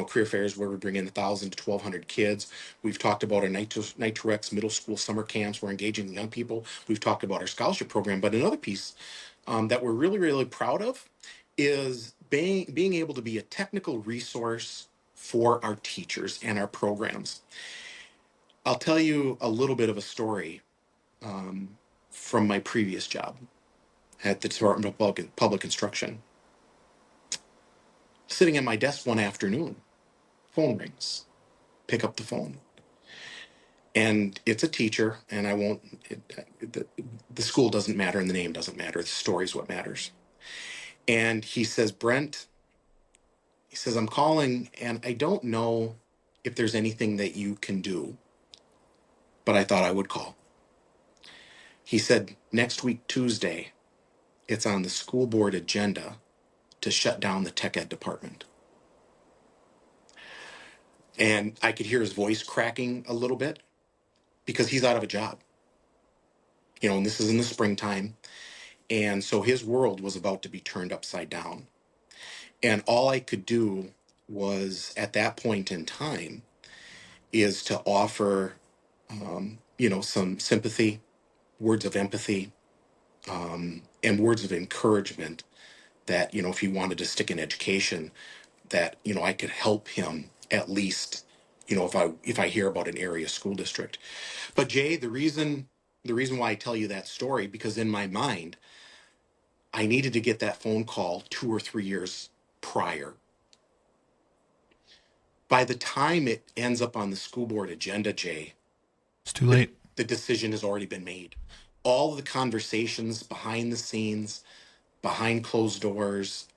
Speaker 2: career fairs where we bring in 1,000 to 1,200 kids. We've talked about our Nitro-X middle school summer camps. We're engaging young people. We've talked about our scholarship program. But another piece that we're really, really proud of is being able to be a technical resource for our teachers and our programs. I'll tell you a little bit of a story from my previous job at the Department of Public Instruction. Sitting at my desk one afternoon, phone rings. Pick up the phone. And it's a teacher, and I won't, the school doesn't matter and the name doesn't matter. The story's what matters. And he says, Brent, he says, I'm calling and I don't know if there's anything that you can do, but I thought I would call. He said, next week, Tuesday, it's on the school board agenda to shut down the tech ed department. And I could hear his voice cracking a little bit because he's out of a job. And this is in the springtime. And so his world was about to be turned upside down. And all I could do was, at that point in time, is to offer, some sympathy, words of empathy, and words of encouragement that, if he wanted to stick in education, that, I could help him at least, if I hear about an area school district. But Jay, the reason why I tell you that story, because in my mind, I needed to get that phone call 2 or 3 years prior. By the time it ends up on the school board agenda, Jay,
Speaker 1: It's too late.
Speaker 2: the decision has already been made. All of the conversations behind the scenes, behind closed doors,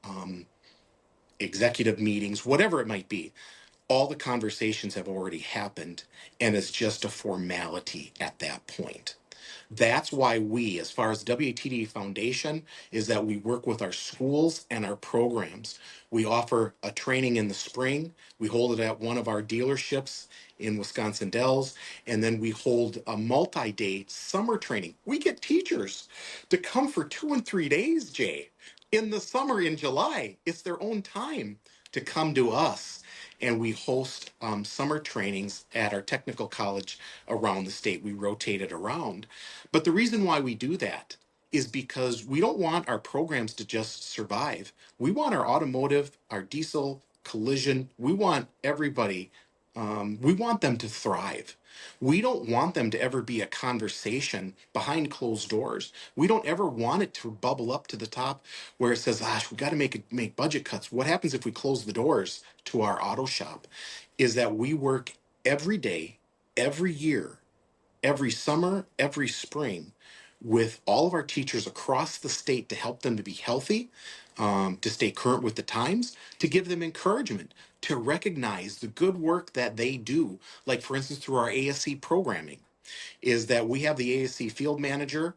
Speaker 2: executive meetings, whatever it might be, all the conversations have already happened, and it's just a formality at that point. That's why we, as far as the WATD Foundation, is that we work with our schools and our programs. We offer a training in the spring. We hold it at one of our dealerships in Wisconsin Dells, and then we hold a multi-day summer training. We get teachers to come for 2 and 3 days, Jay. In the summer, in July, it's their own time to come to us. And we host summer trainings at our technical college around the state. We rotate it around. But the reason why we do that is because we don't want our programs to just survive. We want our automotive, our diesel, collision, we want everybody, we want them to thrive. We don't want them to ever be a conversation behind closed doors. We don't ever want it to bubble up to the top where it says, "Gosh, we got to make budget cuts." What happens if we close the doors to our auto shop? Is that we work every day, every year, every summer, every spring with all of our teachers across the state to help them to be healthy, to stay current with the times, to give them encouragement, to recognize the good work that they do. Like, for instance, through our ASC programming, is that we have the ASC field manager.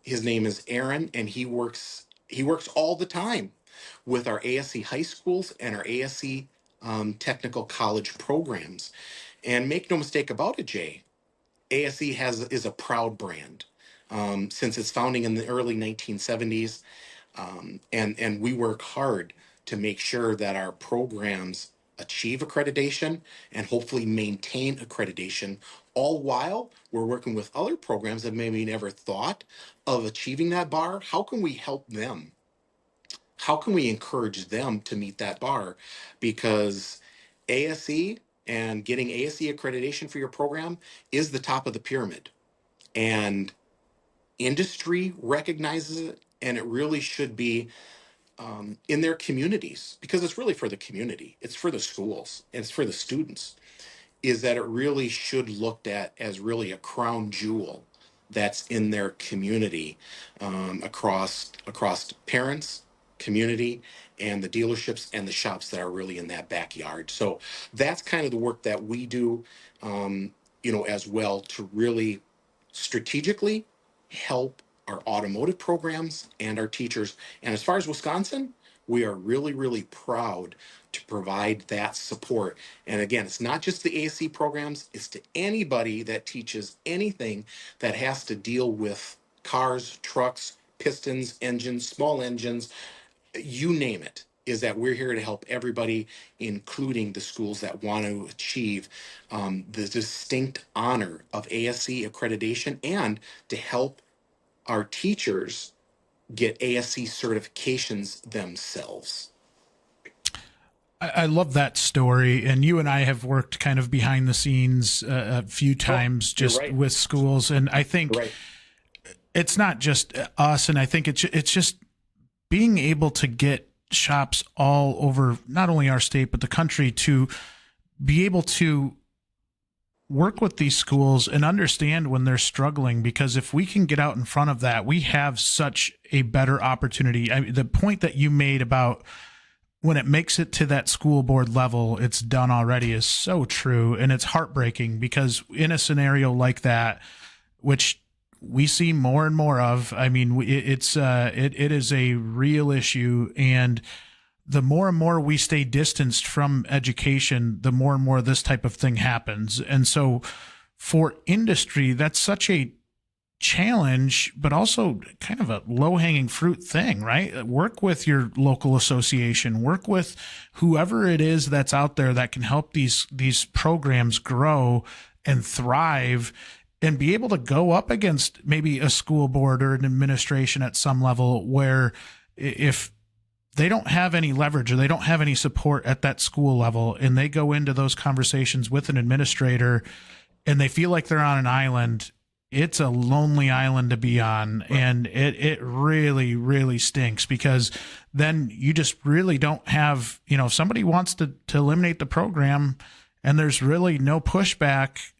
Speaker 2: His name is Aaron, and he works all the time with our ASC high schools and our ASC technical college programs. And make no mistake about it, Jay, ASE is a proud brand since its founding in the early 1970s, and we work hard to make sure that our programs achieve accreditation and hopefully maintain accreditation. All while we're working with other programs that maybe never thought of achieving that bar. How can we help them? How can we encourage them to meet that bar? Because ASE and getting ASE accreditation for your program is the top of the pyramid. And industry recognizes it, and it really should be in their communities, because it's really for the community, it's for the schools, and it's for the students. Is that it really should looked at as really a crown jewel that's in their community, across parents, community, and the dealerships and the shops that are really in that backyard. So that's kind of the work that we do, as well, to really strategically help our automotive programs and our teachers. And as far as Wisconsin, we are really, really proud to provide that support. And again, it's not just the ASC programs, it's to anybody that teaches anything that has to deal with cars, trucks, pistons, engines, small engines, you name it. Is that we're here to help everybody, including the schools that want to achieve the distinct honor of ASC accreditation, and to help our teachers get ASC certifications themselves.
Speaker 1: I love that story, and you and I have worked kind of behind the scenes a few times
Speaker 2: You're
Speaker 1: just
Speaker 2: right.
Speaker 1: with schools, and I think
Speaker 2: Right.
Speaker 1: it's not just us, and I think it's just being able to get shops all over not only our state but the country to be able to work with these schools and understand when they're struggling, because if we can get out in front of that, we have such a better opportunity. The point that you made about when it makes it to that school board level, it's done already is so true. And it's heartbreaking because in a scenario like that, which we see more and more of, I mean, it is a real issue. And the more and more we stay distanced from education, the more and more this type of thing happens. And so for industry, that's such a challenge, but also kind of a low-hanging fruit thing, right? Work with your local association, work with whoever it is that's out there that can help these programs grow and thrive, and be able to go up against maybe a school board or an administration at some level where if they don't have any leverage or they don't have any support at that school level, and they go into those conversations with an administrator and they feel like they're on an island, it's a lonely island to be on. Right. And it really, really stinks, because then you just really don't have, if somebody wants to eliminate the program and there's really no pushback,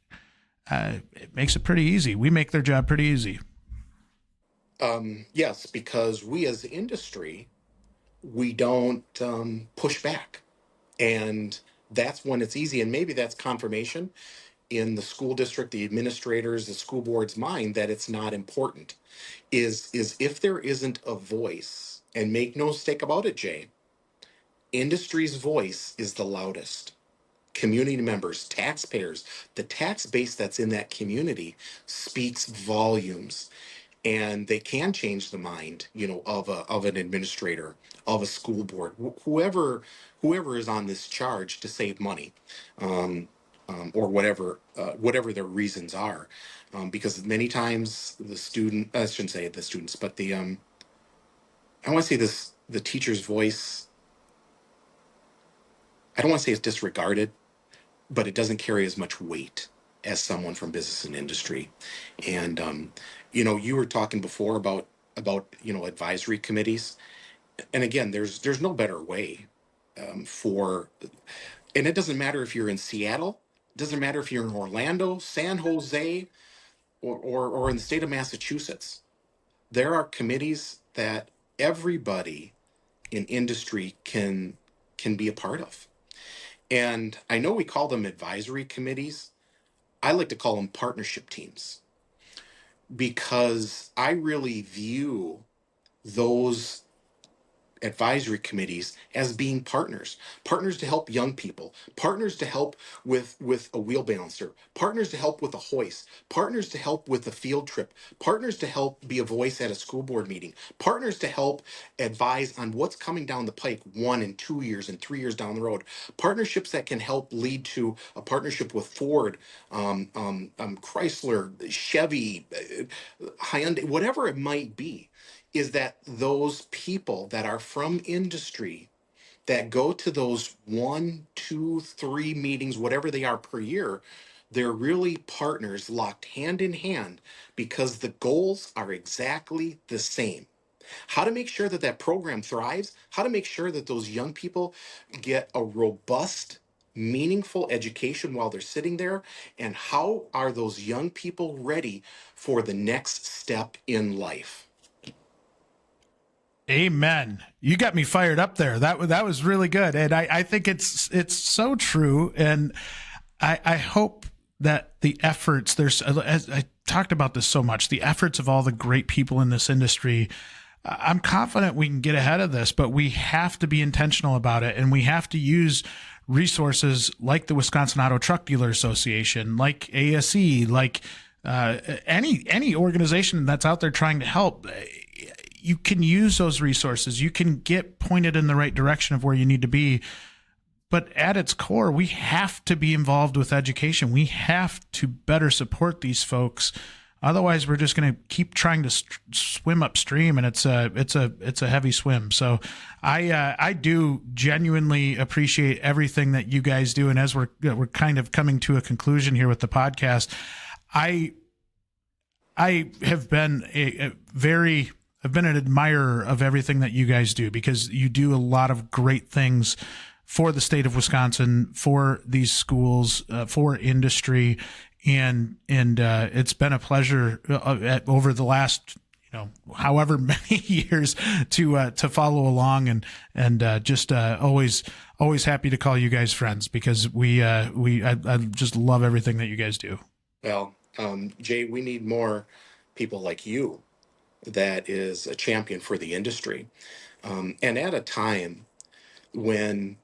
Speaker 1: it makes it pretty easy. We make their job pretty easy.
Speaker 2: Yes, because we as the industry, we don't push back. And that's when it's easy. And maybe that's confirmation in the school district, the administrators, the school board's mind that it's not important. Is if there isn't a voice, and make no mistake about it, Jay, industry's voice is the loudest. Community members, taxpayers, the tax base that's in that community speaks volumes, and they can change the mind, of an administrator, of a school board, whoever is on this charge to save money. or whatever their reasons are, because many times the student, I shouldn't say the students, but I want to say this, the teacher's voice, I don't want to say it's disregarded, but it doesn't carry as much weight as someone from business and industry. And you were talking before about advisory committees, and again, there's no better way for, and it doesn't matter if you're in Seattle, it doesn't matter if you're in Orlando, San Jose, or in the state of Massachusetts. There are committees that everybody in industry can be a part of. And I know we call them advisory committees. I like to call them partnership teams, because I really view those advisory committees as being partners to help young people, partners to help with a wheel balancer, partners to help with a hoist, partners to help with a field trip, partners to help be a voice at a school board meeting, partners to help advise on what's coming down the pike 1 and 2 years and 3 years down the road, partnerships that can help lead to a partnership with Ford, Chrysler, Chevy, Hyundai, whatever it might be. Is that those people that are from industry that go to those 1, 2, 3 meetings, whatever they are per year, they're really partners locked hand in hand, because the goals are exactly the same. How to make sure that that program thrives, how to make sure that those young people get a robust, meaningful education while they're sitting there, and how are those young people ready for the next step in life.
Speaker 1: Amen. You got me fired up there. That was really good, and I think it's so true. And I hope that the efforts, there's, as I talked about this so much, the efforts of all the great people in this industry. I'm confident we can get ahead of this, but we have to be intentional about it, and we have to use resources like the Wisconsin Auto Truck Dealer Association, like ASE, like any organization that's out there trying to help. You can use those resources. You can get pointed in the right direction of where you need to be. But at its core, we have to be involved with education. We have to better support these folks. Otherwise, we're just going to keep trying to swim upstream, and it's a heavy swim. So I do genuinely appreciate everything that you guys do. And as we're kind of coming to a conclusion here with the podcast, I have been I've been an admirer of everything that you guys do, because you do a lot of great things for the state of Wisconsin, for these schools, for industry, and it's been a pleasure over the last however many years to follow along, and just always happy to call you guys friends, because I just love everything that you guys do.
Speaker 2: Well, Jay, we need more people like you that is a champion for the industry. And at a time when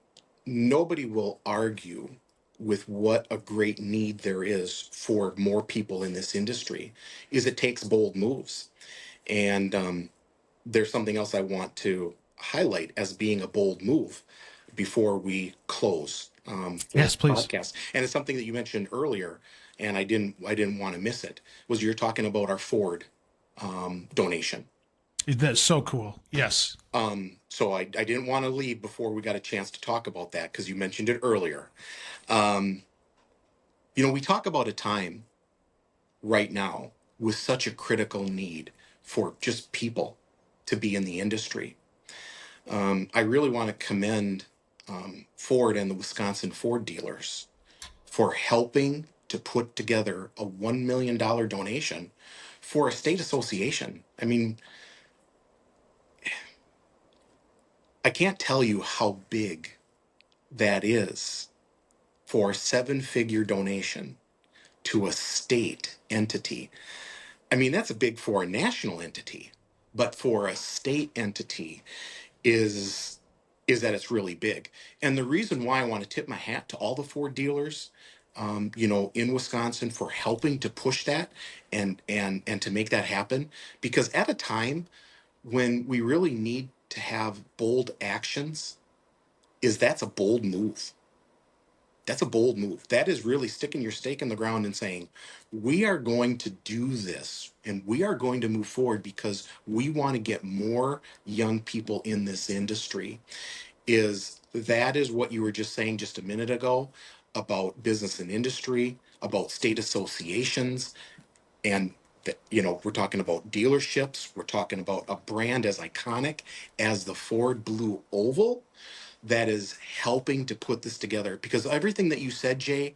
Speaker 2: nobody will argue with what a great need there is for more people in this industry, is it takes bold moves. And there's something else I want to highlight as being a bold move before we close for
Speaker 1: Yes,
Speaker 2: this
Speaker 1: please.
Speaker 2: podcast. And it's something that you mentioned earlier, and I didn't want to miss it. Was you're talking about our Ford donation.
Speaker 1: That's so cool. Yes.
Speaker 2: So I didn't want to leave before we got a chance to talk about that, because you mentioned it earlier. Um, we talk about a time right now with such a critical need for just people to be in the industry. I really want to commend Ford and the Wisconsin Ford dealers for helping to put together a $1 million donation for a state association. I mean, I can't tell you how big that is for a 7-figure donation to a state entity. I mean, that's a big for a national entity, but for a state entity is that it's really big. And the reason why I want to tip my hat to all the Ford dealers, in Wisconsin, for helping to push that and to make that happen, because at a time when we really need to have bold actions, that's a bold move. That's a bold move. That is really sticking your stake in the ground and saying, we are going to do this and we are going to move forward because we want to get more young people in this industry. That is what you were just saying just a minute ago about business and industry, about state associations, and we're talking about dealerships. We're talking about a brand as iconic as the Ford Blue Oval that is helping to put this together. Because everything that you said, Jay,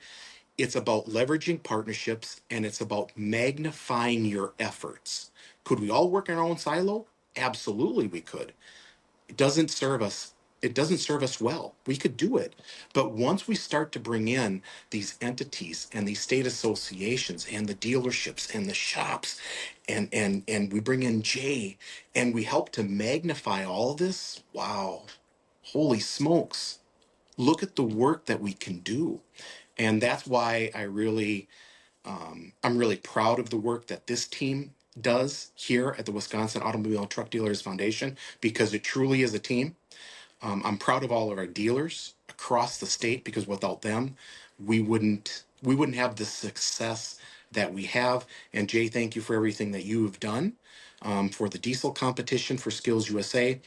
Speaker 2: it's about leveraging partnerships and it's about magnifying your efforts. Could we all work in our own silo? Absolutely, we could. It doesn't serve us. It doesn't serve us well. We could do it. But once we start to bring in these entities and these state associations and the dealerships and the shops and we bring in Jay and we help to magnify all this, wow, holy smokes, look at the work that we can do. And that's why I'm really proud of the work that this team does here at the Wisconsin Automobile and Truck Dealers Foundation, because it truly is a team. I'm proud of all of our dealers across the state, because without them, we wouldn't have the success that we have. And Jay, thank you for everything that you have done, for the diesel competition for Skills USA,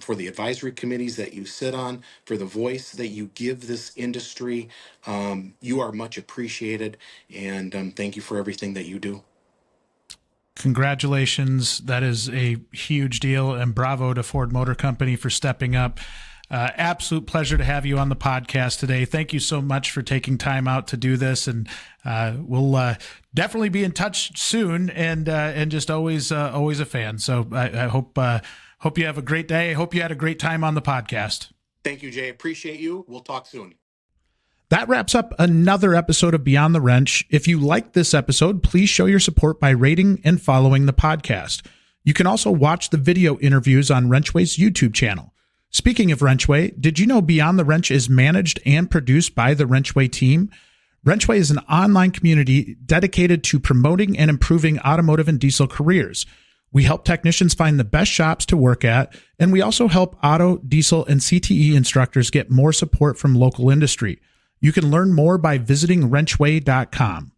Speaker 2: for the advisory committees that you sit on, for the voice that you give this industry. You are much appreciated, and thank you for everything that you do.
Speaker 1: Congratulations. That is a huge deal, and bravo to Ford Motor Company for stepping up. Absolute pleasure to have you on the podcast today. Thank you so much for taking time out to do this, and we'll definitely be in touch soon. And just always a fan. So I hope you have a great day. I hope you had a great time on the podcast.
Speaker 2: Thank you, Jay. Appreciate you. We'll talk soon.
Speaker 1: That wraps up another episode of Beyond the Wrench. If you liked this episode, please show your support by rating and following the podcast. You can also watch the video interviews on WrenchWay's YouTube channel. Speaking of WrenchWay, did you know Beyond the Wrench is managed and produced by the WrenchWay team? WrenchWay is an online community dedicated to promoting and improving automotive and diesel careers. We help technicians find the best shops to work at, and we also help auto, diesel, and CTE instructors get more support from local industry. You can learn more by visiting WrenchWay.com.